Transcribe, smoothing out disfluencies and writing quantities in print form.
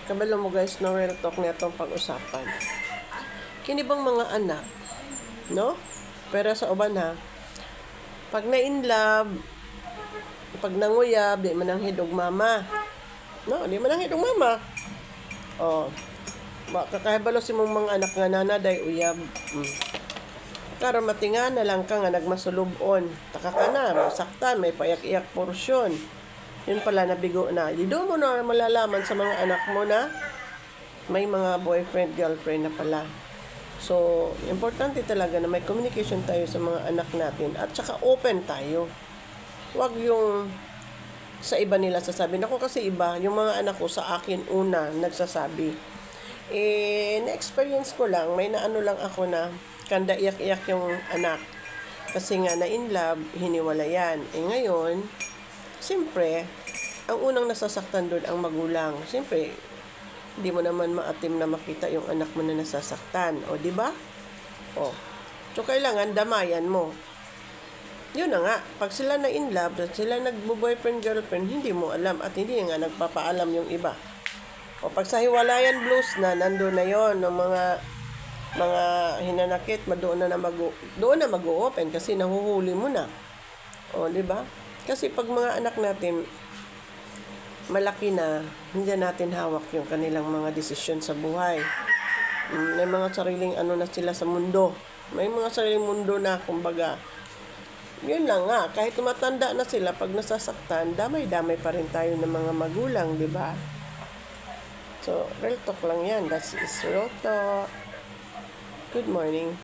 Kabalo mo guys, no, real talk na itong pag-usapan. Kini bang mga anak, no? Pero sa uban ha, pag na-in love, pag nanguyab, di mananghid og mama. No, di mananghid og mama. Oh, kakahibalo si mong mga anak nga nanaday uyab. Karon matinga na lang ka nga nagmasulubon. Taka ka na, masaktan, may payak-iyak porsyon. Yun pala, nabigo na. Di doon mo na malalaman sa mga anak mo na may mga boyfriend, girlfriend na pala. So, importante talaga na may communication tayo sa mga anak natin at saka open tayo. Huwag yung sa iba nila sasabi. Ako kasi iba, yung mga anak ko sa akin una nagsasabi. Na-experience ko lang, may naano lang ako na kanda iyak-iyak yung anak. Kasi nga na in love, hiniwalayan. Ngayon, siyempre, ang unang nasasaktan doon ang magulang. Siyempre, hindi mo naman maatim na makita yung anak mo na nasasaktan. O, di ba? O. So, kailangan damayan mo. Yun na nga. Pag sila na in love, at sila nagbo-boyfriend, girlfriend, hindi mo alam at hindi nga nagpapaalam yung iba. O, pag sa hiwalayan blues na, nandun na yon ng mga hinanakit, doon na mag-open kasi nahuhuli mo na. O, di ba? Kasi pag mga anak natin malaki na, hindi natin hawak yung kanilang mga desisyon sa buhay. May mga sariling ano na sila sa mundo. May mga sariling mundo na, kumbaga. Yun lang nga, kahit tumatanda na sila, pag nasasaktan, damay-damay pa rin tayo ng mga magulang, di ba? So, real talk lang yan. That's real talk. Good morning.